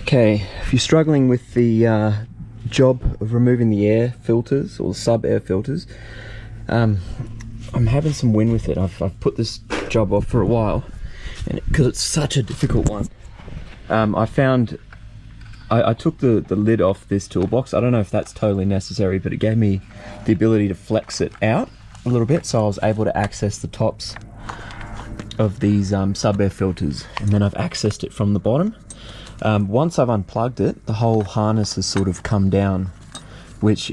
Okay, if you're struggling with the job of removing the air filters or sub-air filters, I'm having some win with it. I've put this job off for a while, and because it's such a difficult one, I found I took the lid off this toolbox. I don't know if that's totally necessary, but it gave me the ability to flex it out a little bit, so I was able to access the tops of these sub-air filters, and then I've accessed it from the bottom. Once I've unplugged it, the whole harness has sort of come down, which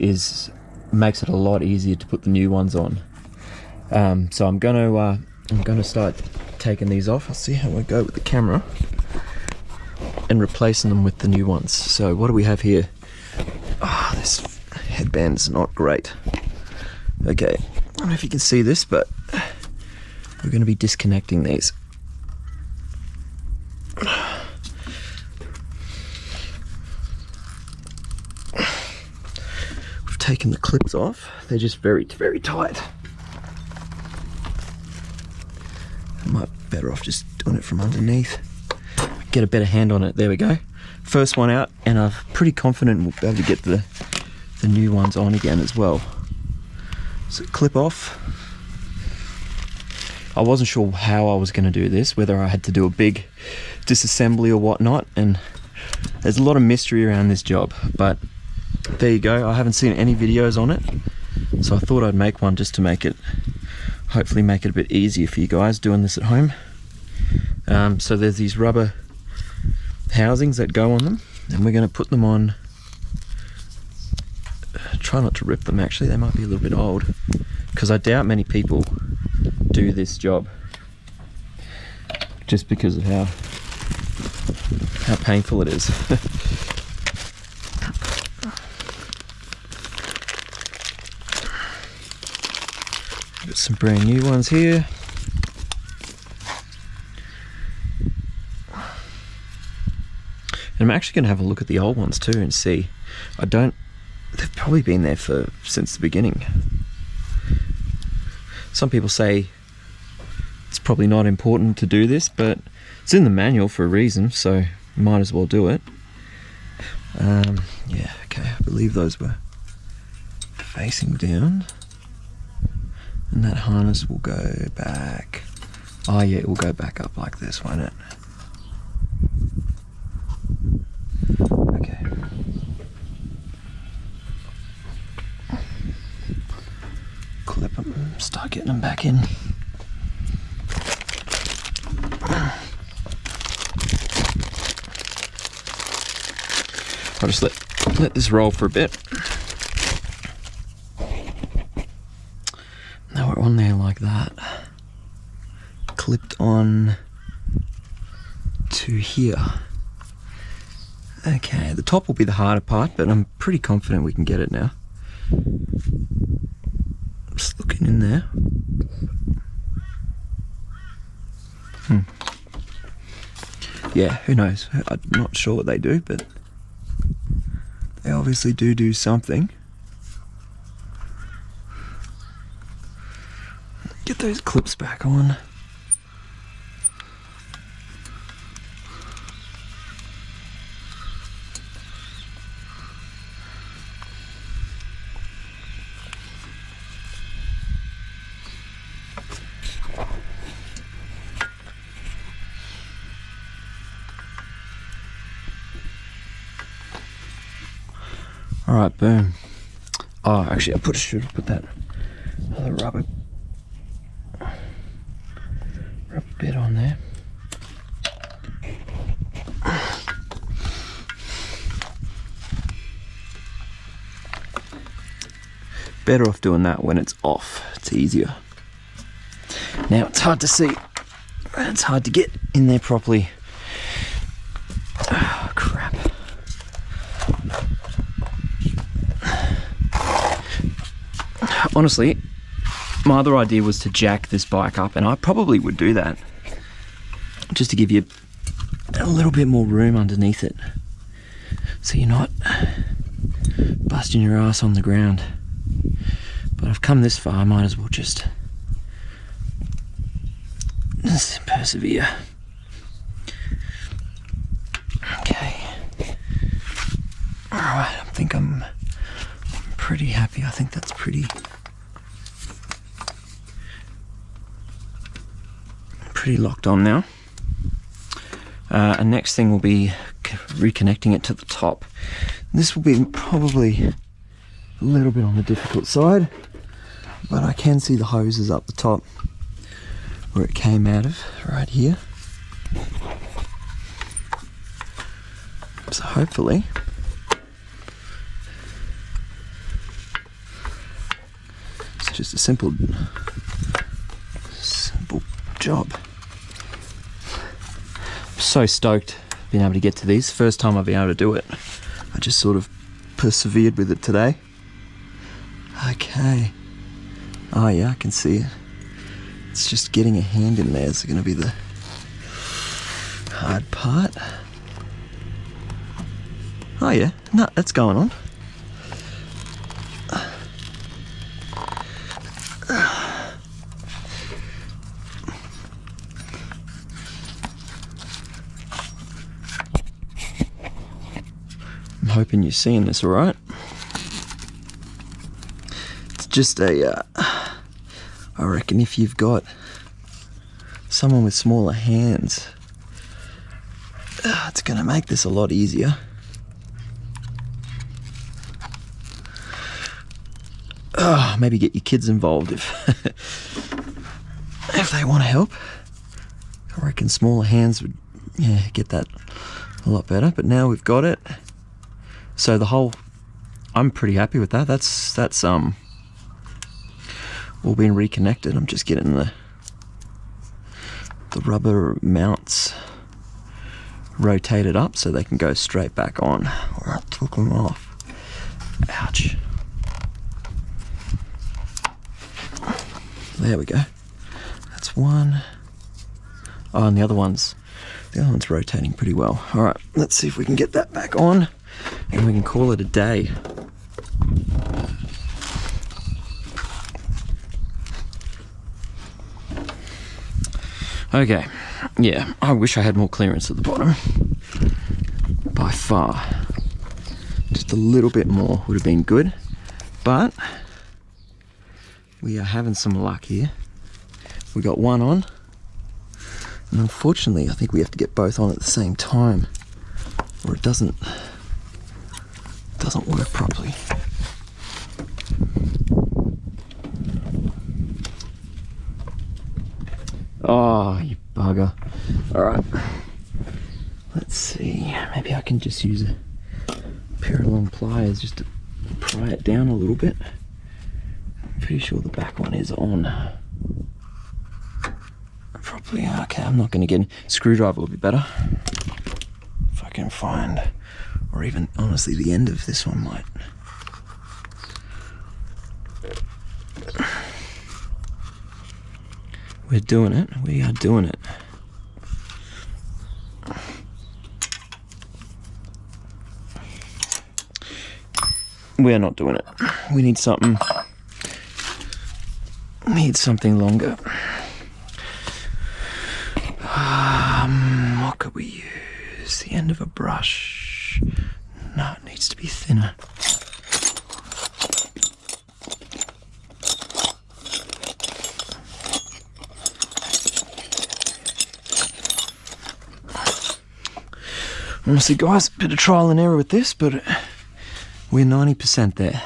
makes it a lot easier to put the new ones on. So I'm gonna start taking these off. I'll see how I go with the camera and replacing them with the new ones. So what do we have here? Oh, this headband's not great. Okay, I don't know if you can see this, but we're going to be disconnecting these. We've taken the clips off. They're just very, very tight. I might be better off just doing it from underneath. Get a better hand on it. There we go. First one out, and I'm pretty confident we'll be able to get the new ones on again as well. So clip off. I wasn't sure how I was going to do this, whether I had to do a big disassembly or whatnot, and there's a lot of mystery around this job, but there you go. I haven't seen any videos on it, so I thought I'd make one just to hopefully make it a bit easier for you guys doing this at home. So there's these rubber housings that go on them, and we're going to put them on. Try not to rip them, actually. They might be a little bit old, because I doubt many people do this job, just because of how painful it is. Got some brand new ones here. And I'm actually going to have a look at the old ones too and see. They've probably been there since the beginning. Some people say it's probably not important to do this, but it's in the manual for a reason, so you might as well do it. Yeah, okay, I believe those were facing down. And that harness will go back. Oh yeah, it will go back up like this, won't it? Okay. Clip them, start getting them back in. I'll just let this roll for a bit. Now we're on there like that. Clipped on to here. Okay, the top will be the harder part, but I'm pretty confident we can get it now. Just looking in there. Yeah, who knows? I'm not sure what they do, but they obviously do something. Get those clips back on. Alright, boom. Oh, actually, I should have put that other rubber bit on there. Better off doing that when it's off. It's easier. Now, it's hard to see. It's hard to get in there properly. Oh, crap. Honestly, my other idea was to jack this bike up, and I probably would do that just to give you a little bit more room underneath it, so you're not busting your ass on the ground. But I've come this far, I might as well just persevere. Okay. Alright, I think I'm pretty happy. I think that's pretty locked on now. And next thing will be reconnecting it to the top. This will be probably a little bit on the difficult side, but I can see the hoses up the top where it came out of, right here. So hopefully it's just a simple job. I'm so stoked being able to get to these. First time I've been able to do it. I just sort of persevered with it today. Okay. Oh yeah, I can see it. It's just getting a hand in there is going to be the hard part. Oh yeah, no, that's going on. I'm hoping you're seeing this all right. It's just a, I reckon if you've got someone with smaller hands, it's going to make this a lot easier. Maybe get your kids involved if they want to help. I reckon smaller hands would, yeah, get that a lot better. But now we've got it. So the whole, I'm pretty happy with that. That's all been reconnected. I'm just getting the rubber mounts rotated up so they can go straight back on. Or I took them off. Ouch. There we go. That's one. Oh, and the other one's rotating pretty well. All right, let's see if we can get that back on and we can call it a day. Okay, yeah, I wish I had more clearance at the bottom. By far. Just a little bit more would have been good, but we are having some luck here. We got one on, and unfortunately I think we have to get both on at the same time or it doesn't work properly. Oh, you bugger. Alright, let's see, maybe I can just use a pair of long pliers just to pry it down a little bit. Pretty sure the back one is on. Probably, okay, I'm not going to get in. Screwdriver will be better. If I can find, or even honestly the end of this one might. We're doing it. We are doing it. We are not doing it. We need something. Need something longer. What could we use? The end of a brush. No, it needs to be thinner. Honestly, guys, a bit of trial and error with this, but we're 90% there.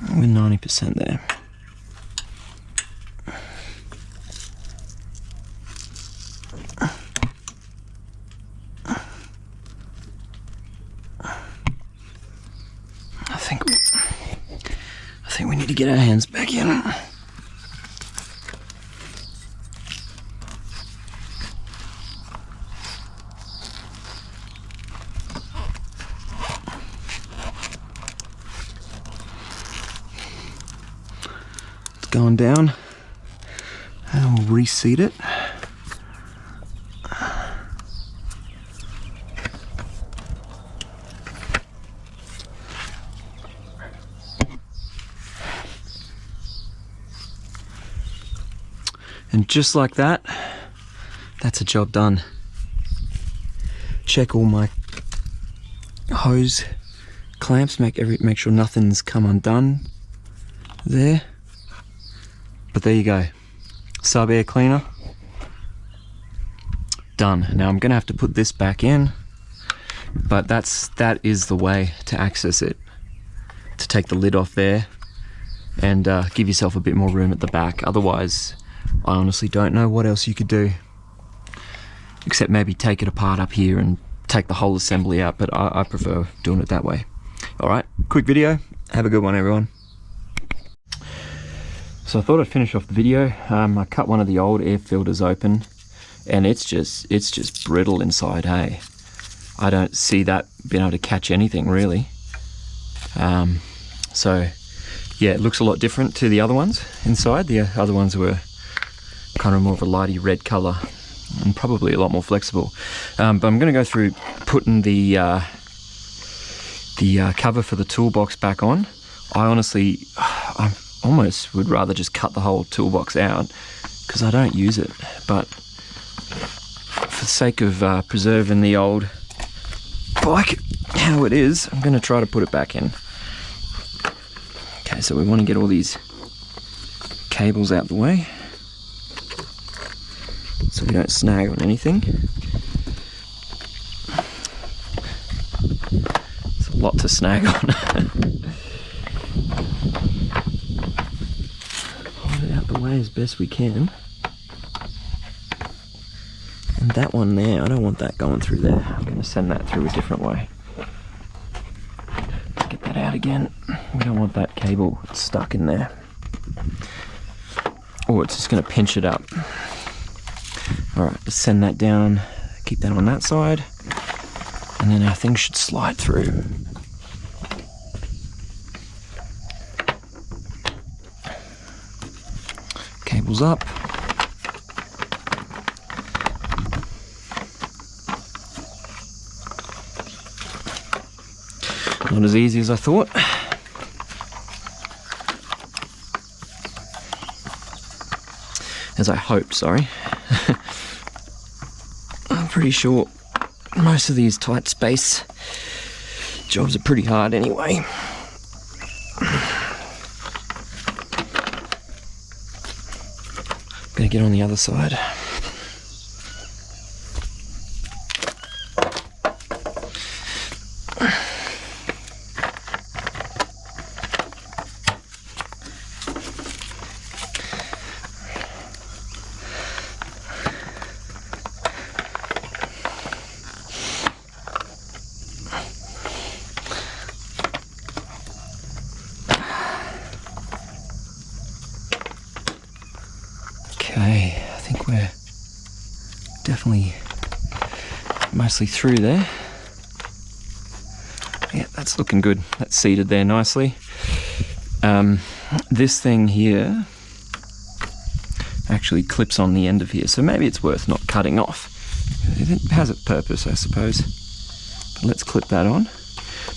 We're 90% there. I think we need to get our hands back in. It's going down, and we'll reseat it. And just like that, that's a job done. Check all my hose clamps, make sure nothing's come undone there. But there you go, sub air cleaner done. Now I'm gonna have to put this back in, but that is the way to access it, to take the lid off there and give yourself a bit more room at the back. Otherwise, I honestly don't know what else you could do, except maybe take it apart up here and take the whole assembly out, but I prefer doing it that way. Alright, quick video, have a good one everyone. So I thought I'd finish off the video. I cut one of the old air filters open, and it's just brittle inside, hey. I don't see that being able to catch anything really. So yeah, it looks a lot different to the other ones inside. The other ones were kind of more of a lighty red color and probably a lot more flexible. But I'm going to go through putting the cover for the toolbox back on. I almost would rather just cut the whole toolbox out because I don't use it, but for the sake of preserving the old bike how it is, I'm going to try to put it back in. Okay, so we want to get all these cables out the way so we don't snag on anything. It's a lot to snag on. Hold it out the way as best we can. And that one there, I don't want that going through there. I'm going to send that through a different way. Let's get that out again. We don't want that cable stuck in there, or it's just going to pinch it up. Alright, let's send that down, keep that on that side, and then our thing should slide through. Cables up. Not as easy as I thought. As I hoped, sorry. I'm pretty sure most of these tight space jobs are pretty hard anyway. Gonna get on the other side. Okay, I think we're definitely mostly through there. Yeah, that's looking good. That's seated there nicely. This thing here actually clips on the end of here, so maybe it's worth not cutting off. It has a purpose, I suppose. But let's clip that on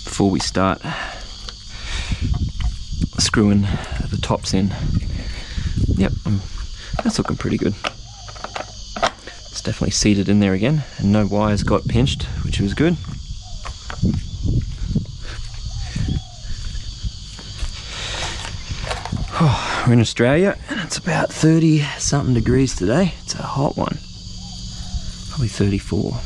before we start screwing the tops in. Yep, that's looking pretty good. It's definitely seated in there again, and no wires got pinched, which was good. Oh, we're in Australia, and it's about 30 something degrees today. It's a hot one, probably 34.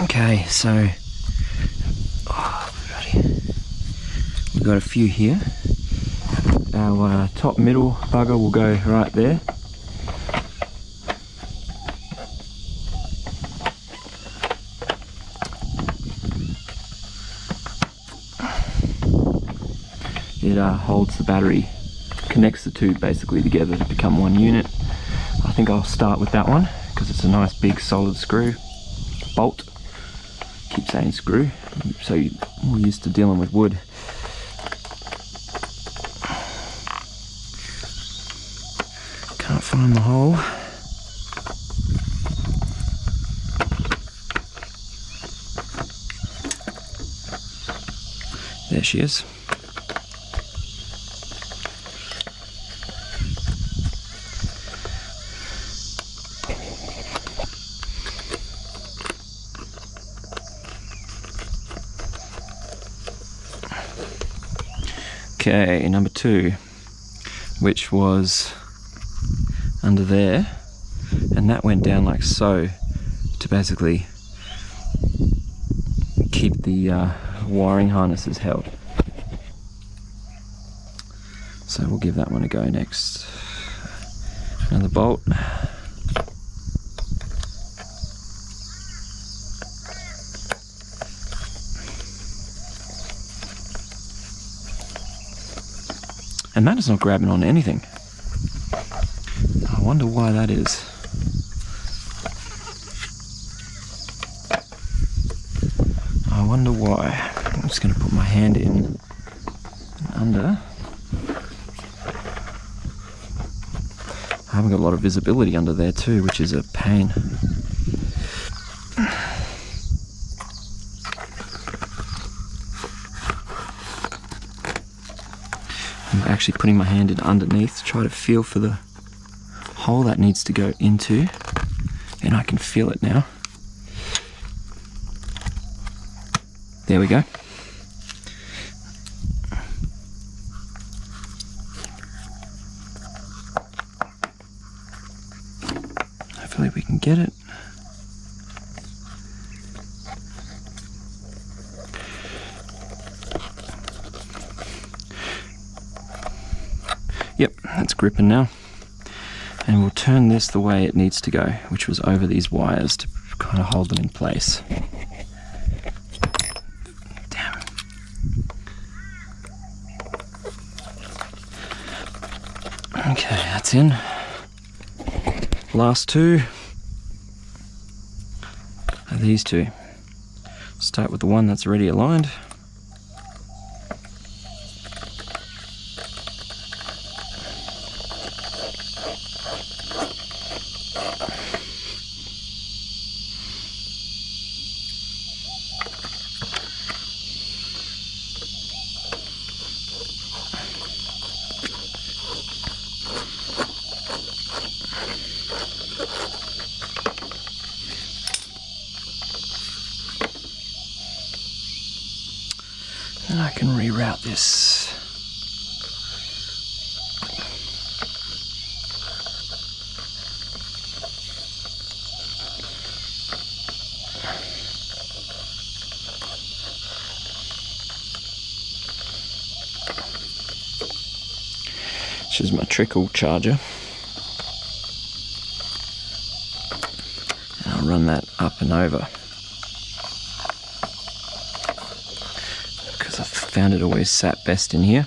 Okay, so we've got a few here. Our top middle bugger will go right there. It holds the battery, connects the two basically together to become one unit. I think I'll start with that one because it's a nice big solid screw bolt. Keep saying screw, so you're more used to dealing with wood. Can't find the hole. There she is. Okay, number 2, which was under there, and that went down like so to basically keep the wiring harnesses held. So we'll give that one a go next. Another bolt. And that is not grabbing on anything. I wonder why that is. I wonder why. I'm just going to put my hand in and under. I haven't got a lot of visibility under there too, which is a pain. I'm actually putting my hand in underneath to try to feel for the hole that needs to go into, and I can feel it now. There we go. Hopefully we can get it. Yep, that's gripping now. And we'll turn this the way it needs to go, which was over these wires to kind of hold them in place. Damn. Okay, that's in. Last 2 are these 2. Start with the one that's already aligned. And I can reroute this. This is my trickle charger. And I'll run that up and over. I found it always sat best in here.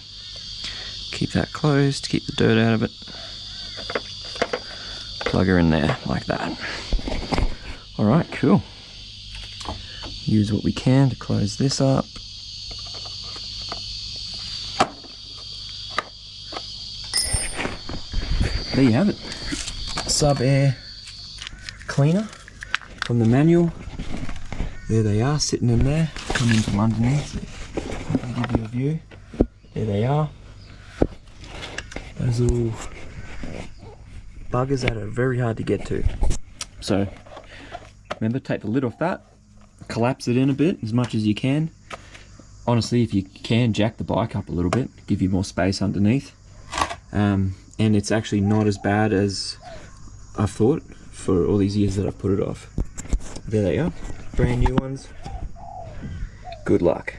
Keep that closed, keep the dirt out of it. Plug her in there like that. Alright, cool. Use what we can to close this up. There you have it. Sub-air cleaner from the manual. There they are, sitting in there. Come in from underneath. I'll give you a view. There they are. Those little buggers that are very hard to get to. So remember, take the lid off that, collapse it in a bit as much as you can. Honestly, if you can, jack the bike up a little bit, give you more space underneath. And it's actually not as bad as I've thought for all these years that I've put it off. There they are, brand new ones. Good luck.